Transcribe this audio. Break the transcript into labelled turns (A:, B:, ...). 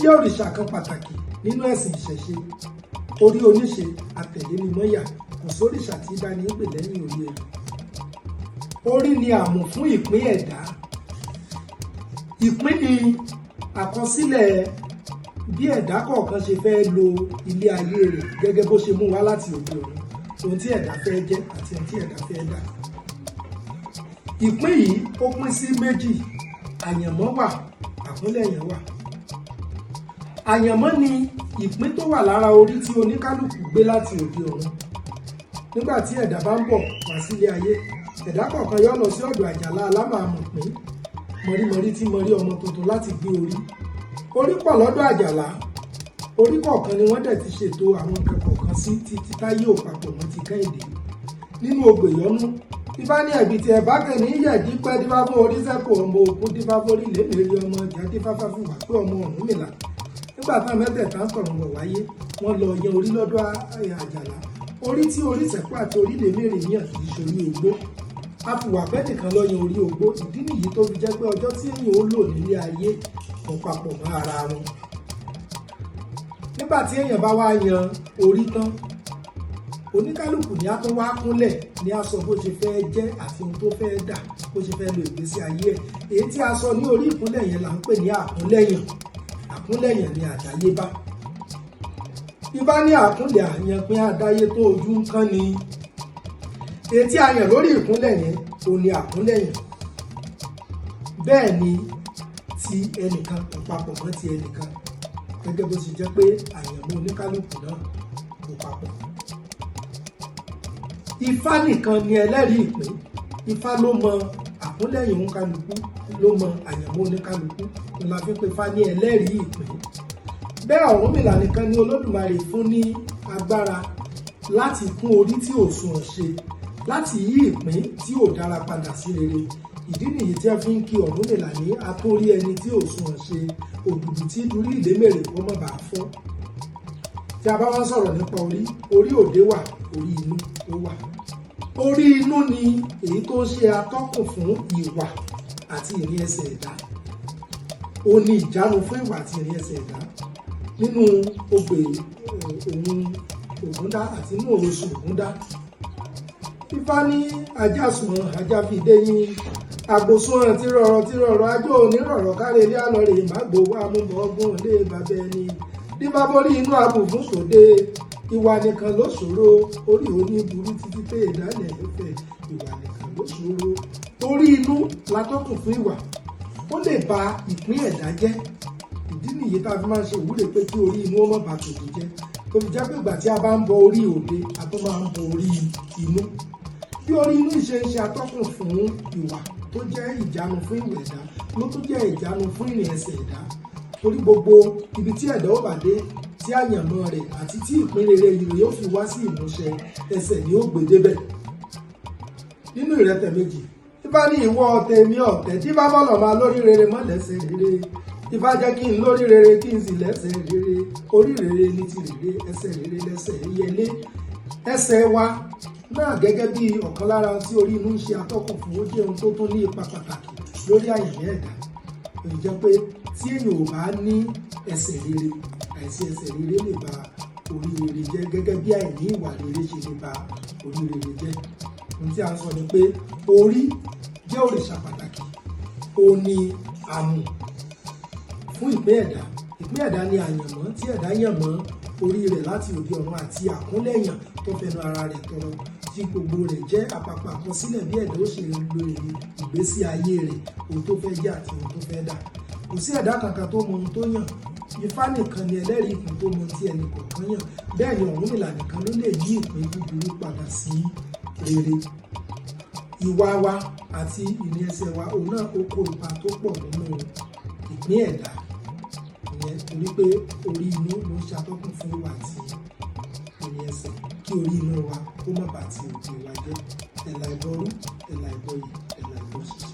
A: jẹ́ òrìṣà kan pàtàkì nínú ẹ̀sìn ìṣẹ̀ṣe. Orí oníṣe àtẹ̀lé ni mọ́yà, kò sóríṣà tí bá ní pè lẹ́yìn orí ẹ̀rù. Orí ni àmù fún ìpín ẹ̀dá. Ìpín ni àkọsílẹ̀ bí ẹ̀dá kọ̀ọ̀kan ṣe fẹ́ lo ilé ayé rẹ̀ gẹ́gẹ́ bó ṣe mú wá láti òde ọ̀run, ohun tí ẹ̀dá fẹ́ jẹ́ àti ohun tí ẹ̀dá fẹ́ dà. Ìpín yìí ó pín sí méjì, àyànmọ́ wà, àkúnlẹ̀yàn wà. Àyànmọ́ ni ìpín tó wà lára orí tí oníkálùkù gbé láti òde ọ̀run. Nígbà tí ẹ̀dá bá ń bọ̀ wá sílé ayé, ẹ̀dá kọ̀ọ̀kan yóò lọ sí ọ̀dọ̀ àjàlá alámàmùpín, mọ̀rímọ̀rí tí mọ̀rí ọmọ tuntun láti gbé orí. Orí pọ̀ lọ́dọ̀ àjàlá, orí kọ̀ọ̀kan ni wọ́n dẹ̀ ti ṣètò àwọn nǹkan kọ̀ọ̀kan sí títí táyé ò papọ̀ mọ́ ti Kẹ́hìndé. Nínú ogbè yọnú, Ifá ní ẹ̀bì tí ẹ̀bá kẹ́ni yẹ̀dí pẹ́ dífá fún orí sẹ́kù ọmọ Ògún, dífá fórí lébèrè ọmọ ọjà, dífá fáfúwà pé ọmọ Ọ̀rúnmìlà. Nígbà táwọn mẹ́tẹ̀ẹ̀ta ń tọ̀run bọ̀ wáyé, wọ́n lọ yan orí lọ́dọ̀ àjàlá. Orí tí orí sẹ́kù àti orí lèmèrè yàn kì í ṣorí ogbó. Afùwàpẹ́ nìkan lọ yan orí ogbó. Ìdí nìyí tó fi jẹ́ pé ọjọ́ tí èèyàn ó lò nílé ayé kò papọ̀ mọ́ ara wọn. Nígbà tí èèyàn bá wá yan orí tán, oníkálùkù ni a tún wá kúnlẹ̀ ní a sọ bó ṣe fẹ́ jẹ́ àti ohun tó fẹ́ dà, bó ṣe fẹ́ lo ìgbésí ayé ẹ̀. Èyí tí a sọ ní orí ìkúnlẹ̀ yẹn là ń pè ní àkúnlẹ̀yàn. Àkúnlẹ̀yàn ni àdáyébá. Ifá ní àkúnlẹ̀ àyànpín àdáyé tó ojú ń kán ni. Èyí tí a yàn lórí ìkúnlẹ̀ yẹn ò ní àkúnlẹ̀yàn. Bẹ́ẹ̀ ni ti ẹnìkan kò papọ̀ mọ́ ti ẹnìkan, gẹ́gẹ́ bó ṣe jẹ́ pé àyànmọ́ oníkálùkù náà kò papọ̀. Ifá nìkan ni ẹlẹ́rìí ìpín. Ifá ló mọ àkúnlẹ̀yìn oníkálùkù, ló mọ àyànmọ́ oníkálùkù, ni la fi ń pe Ifá ní ẹlẹ́rìí ìpín. Bẹ́ẹ̀ Ọ̀rúnmìlà nìkan ni Olódùmarè fún ní agbára láti kún orí tí ò sunwọ̀n ṣe, láti yí ìpín tí ò dára padà sí rere. Ìdí nìyí tí a fi ń kí Ọ̀rúnmìlà ní atórí ẹni tí ò sunwọ̀n ṣe, òdùdù tí dúrí ìlémèrè kó má bàa fọ́. Tí a bá wá sọ̀rọ̀ nípa orí, orí òde wà, orí inú ló wà. Orí inú ni èyí tó ń ṣe atọ́kùn fún ìwà àti ìrìn ẹsẹ̀ ẹ̀dá. Ó ní ìjánu fún ìwà àti ìrìn ẹsẹ̀ ẹ̀dá. Nínú ogbè òun Ògúndá àti inú òrosùn Ògúndá, Ifá ní ajásùn ajáfidé yín, àgbòsùn tírọ̀rọ̀ ajó onírọ̀rọ̀ káre ilé àlọ́rẹ̀ má gbowó amúbọ̀ ọgbọ́n ilé bàbá ẹni. Dífá borí inú abùfún tòde, ìwà nìkan ló ṣòro, orí òní burú títí pé ìdálẹ̀ ẹ̀fẹ̀, ìwà nìkan ló ṣòro. Orí inú látọ́kùn fún ìwà, ó lè ba ìpín ẹ̀dá jẹ́. Ìdí nìyí tá a fi máa ń ṣe ìwúre pé kí orí inú ó má bà tòde jẹ́. Tó fi jẹ́ pé ìgbà tí a bá ń bọ orí òde, a tó máa ń bọ orí inú. Bí orí inú ṣe ń ṣe atọ́kùn fún ìwà tó jẹ́ ìjánu fún ìwà ẹ̀dá, ló tún jẹ́ ìjánu fún ìrìn ẹsẹ̀ ẹ̀dá. Torí gbogbo ibi tí ẹ̀dá ó bà dé, tí àyànmọ́ rẹ̀ àti tí ìpín rere yìí yóò fi wá sí ìmúṣẹ, ẹsẹ̀ ni ó gbé débẹ̀. Nínú ìrẹtẹ̀ méjì, Ifá ní ìwọ ọ̀tẹ̀ mi ọ̀tẹ̀, tí bá bọ́lọ̀ máa lórí rere mọ́ lẹ́sẹ̀ rere. Ifá jẹ́ kí n lórí rere kí n sì lẹ́sẹ̀ rere. Orí rere ní ti rere, ẹsẹ̀ rere lẹ́sẹ̀ yẹlé. Ẹsẹ̀ wa náà gẹ́gẹ́ bí ọ̀kan lára tí orí inú ń ṣe atọ́kùn fún, ó jẹ́ ohun tó tún ní ipa pàtàkì lórí àyànmọ́ ẹ̀dá. Èyí jẹ́ pé tí èèyàn ò bá ní ẹsẹ̀ rere, àìsí ẹsẹ̀ rere lè ba orí rere jẹ́, gẹ́gẹ́ bí àìní ìwà rere ṣe lè ba orí rere jẹ́. Ohun tí a ń sọ ni pé orí jẹ́ òrìṣà pàtàkì, ó ní àmù fún ìpín ẹ̀dá. Ìpín ẹ̀dá ni àyànmọ́ tí ẹ̀dá yàn mọ́ orí rẹ̀ láti òde ọ̀run àti àkúnlẹ̀yàn tó fẹnu ara rẹ̀ tọrọ, tí gbogbo rẹ̀ jẹ́ àpapọ̀ àkọsílẹ̀ bí ẹ̀dá ó ṣe lo ìgbésí ayé rẹ̀, ohun tó fẹ́ jẹ́ àti ohun tó fẹ́ dà. Kò sí ẹ̀dá kankan tó mọ ohun tó yàn. Ifá nìkan ni ẹlẹ́rìí ìpín tó mọ tí ẹnì kọ̀ọ̀kan yàn. Bẹ́ẹ̀ ni Ọ̀rúnmìlà nìkan ló lè yí ìpín búburú padà sí rere. Ìwà wa àti ìrìn ẹsẹ̀ wa, òun náà ó kó ipa tó pọ̀ nínú ìpín ẹ̀dá. Ìyẹn torí pé orí inú ló ń ṣàtọ́kùn fún ìwà àti ìrìn ẹsẹ̀, kí orí inú wa kó má bàa ti òde wa jẹ́. Ẹ̀là ìbọrú, ẹ̀là ìbọyè, ẹ̀là ìbọ̀ṣiṣẹ́.